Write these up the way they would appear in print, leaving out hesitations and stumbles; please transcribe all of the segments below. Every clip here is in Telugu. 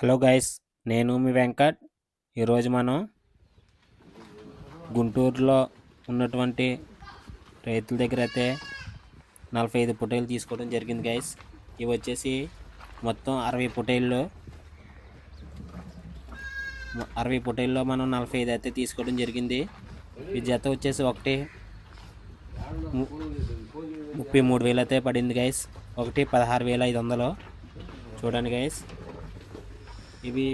హలో గైస్, నేను మీ వెంకట్. ఈరోజు మనం గుంటూరులో ఉన్నటువంటి రైతుల దగ్గర అయితే 45 పొట్టేలు తీసుకోవడం జరిగింది గైస్. ఇవి వచ్చేసి మొత్తం 60 పొట్టేల్లో మనం 45 అయితే తీసుకోవడం జరిగింది. ఈ జత వచ్చేసి ఒకటి 33,000 అయితే పడింది గైస్. ఒకటి 16,500. చూడండి గైస్, ఇవి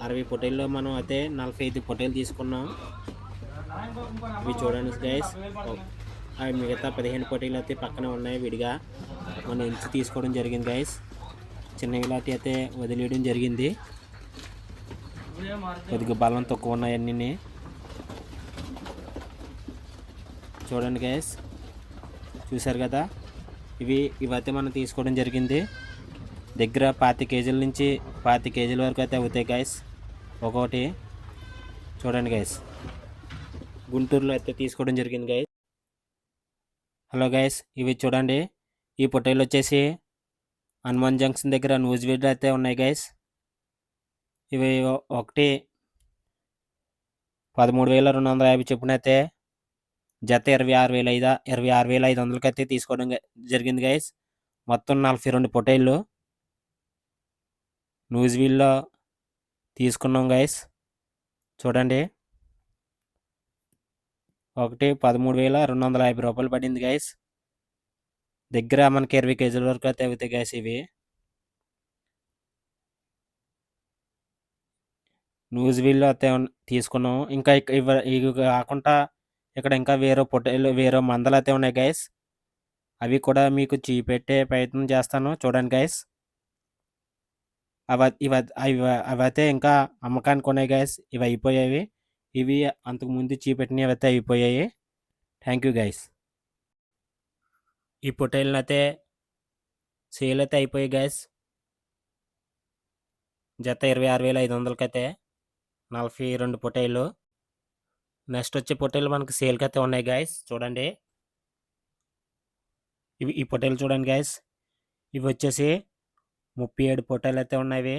60 పొట్టేల్లో మనం అయితే 45 పొట్టేలు తీసుకున్నాం. ఇవి చూడండి గైస్, అవి మిగతా 15 పొట్టేలు అయితే పక్కన ఉన్నాయి. విడిగా మనం ఎంచి తీసుకోవడం జరిగింది గైస్. చిన్నవి లాంటి అయితే వదిలేయడం జరిగింది. కొద్దిగా బలం తక్కువ ఉన్నాయి అన్నీ. చూడండి గైస్, చూసారు కదా, ఇవైతే మనం తీసుకోవడం జరిగింది. దగ్గర 25 కేజీల నుంచి 25 కేజీల వరకు అయితే అవుతాయి గైస్ ఒక్కొక్కటి. చూడండి గైస్, గుంటూరులో అయితే తీసుకోవడం జరిగింది గైస్. హలో గైస్, ఇవి చూడండి, ఈ పొట్టేలు వచ్చేసి హనుమాన్ జంక్షన్ దగ్గర నూజివీడ్ అయితే ఉన్నాయి గైస్. ఇవి ఒకటి 13,250 చొప్పున అయితే జత 26,500 అయితే తీసుకోవడం జరిగింది గైస్. మొత్తం 42 పొట్టేళ్ళు నూజివీడ్లో తీసుకున్నాం గైస్. చూడండి, ఒకటి 13,250 రూపాయలు పడింది గైస్. దగ్గర మనకి 20 కేజీల వరకు అయితే అవుతాయి గైస్. ఇవి నూజివీడ్లో అయితే తీసుకున్నాం. ఇంకా ఇవి కాకుండా ఇక్కడ ఇంకా వేరే మందలు అయితే ఉన్నాయి గైస్. అవి కూడా మీకు చూపెట్టే ప్రయత్నం చేస్తాను. చూడండి గైస్, అవైతే ఇంకా అమ్మకానికి ఉన్నాయి గైస్. ఇవి అయిపోయాయి. ఇవి అంతకుముందు చూపెట్టినవి అయితే అయిపోయాయి. Thank you guys. ఈ పొట్టేళ్ళని అయితే సేల్ అయితే అయిపోయాయి గైస్. జత 26,500 అయితే 42 పొట్టేళ్ళు. నెక్స్ట్ వచ్చే పొట్టేళ్ళు మనకి సేల్కి అయితే ఉన్నాయి గైస్. చూడండి, ఈ పొట్టేలు చూడండి గైస్. ఇవి వచ్చేసి 37 పొట్టేలు అయితే ఉన్నాయి.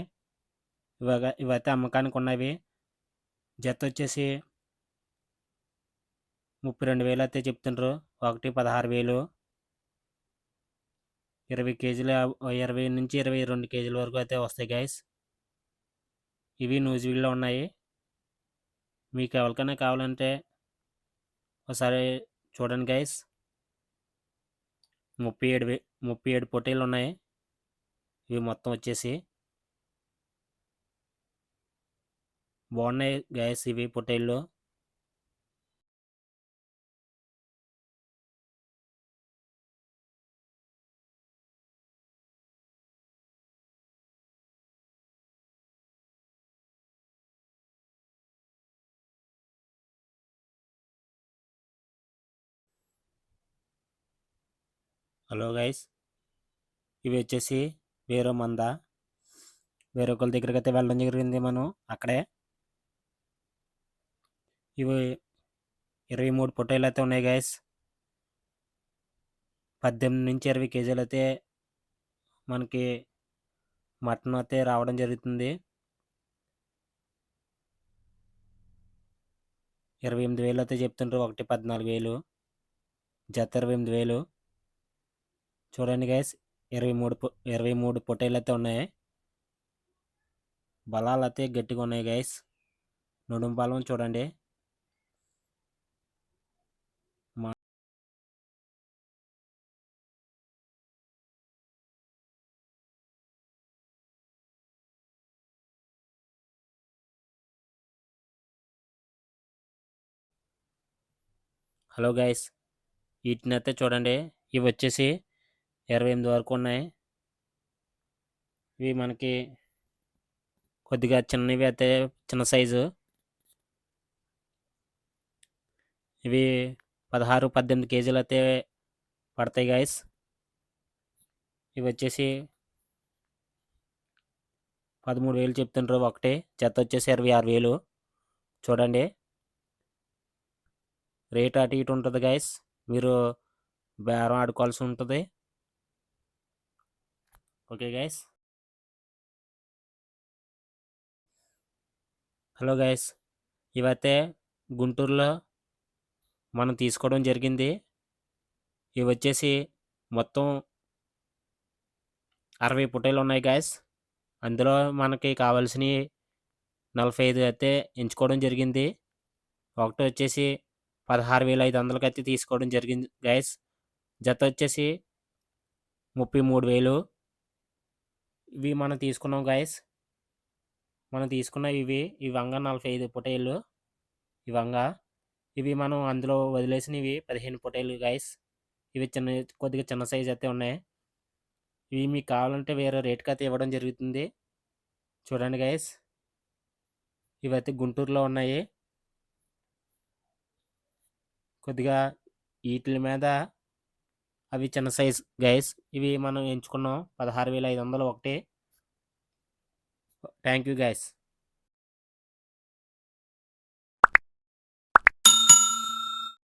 ఇవైతే అమ్మకానికి ఉన్నవి. జత వచ్చేసి 32,000 అయితే చెప్తుండ్రు. ఒకటి 16,000. 20 కేజీలు, 20 నుంచి 22 కేజీల వరకు అయితే వస్తాయి గైస్. ఇవి నూజివీడ్లో ఉన్నాయి. మీకు ఎవరికైనా కావాలంటే ఒకసారి చూడండి గైస్. 37 పొట్టేలు ఉన్నాయి. ఇవి మొత్తం వచ్చేసి బాగున్నాయి గైస్ ఇవి పొట్టేళ్ళు. హలో గైస్, ఇవి వచ్చేసి వేరే ఒకరి దగ్గరికి అయితే వెళ్ళడం జరిగింది మనం అక్కడే. ఇవి 23 పొట్టేలు అయితే ఉన్నాయి గైస్. 18 నుంచి 20 కేజీలు అయితే మనకి మటన్ అయితే రావడం జరుగుతుంది. 28,000 అయితే చెప్తుంటారు. ఒకటి 14,000. జత 28,000. చూడండి గైస్, 23 పొట్టేలు అయితే ఉన్నాయి. బలాలు అయితే గట్టిగా ఉన్నాయి గైస్. నడుం బలం చూడండి. హలో గైస్, వీటిని అయితే చూడండి. ఇవి వచ్చేసి 28 వరకు ఉన్నాయి. ఇవి మనకి కొద్దిగా చిన్నవి అయితే చిన్న సైజు. ఇవి 16-18 కేజీలు అయితే పడతాయి గైస్. ఇవి వచ్చేసి 13,000 చెప్తుంటారు ఒకటి. జత వచ్చేసి 26,000. చూడండి, రేట్ అటు ఇటు ఉంటుంది గైస్. మీరు బేరం ఆడుకోవాల్సి ఉంటుంది. Okay guys. హలో గైస్, ఇవైతే గుంటూరులో మనం తీసుకోవడం జరిగింది. ఇవి వచ్చేసి మొత్తం 60 పొట్టేలు ఉన్నాయి గైస్. అందులో మనకి కావాల్సినవి 45 అయితే ఎంచుకోవడం జరిగింది. ఒకటి వచ్చేసి 16,500కి అయితే తీసుకోవడం జరిగింది గైస్. జత వచ్చేసి 33,000. ఇవి మనం తీసుకున్నాం గైస్. మనం తీసుకున్న ఈ వంగ 45 పొట్టేళ్ళు. ఈ వంగ ఇవి మనం అందులో వదిలేసినవి 15 పొట్టేళ్ళు గైస్. ఇవి కొద్దిగా చిన్న సైజ్ అయితే ఉన్నాయి. ఇవి మీకు కావాలంటే వేరే రేట్కి అయితే ఇవ్వడం జరుగుతుంది. చూడండి గైస్, ఇవైతే గుంటూరులో ఉన్నాయి. కొద్దిగా వీటి మీద అవి చిన్న సైజ్ గైస్. ఇవి మనం ఎంచుకున్నాం 16,500 ఒకటి. Thank you guys.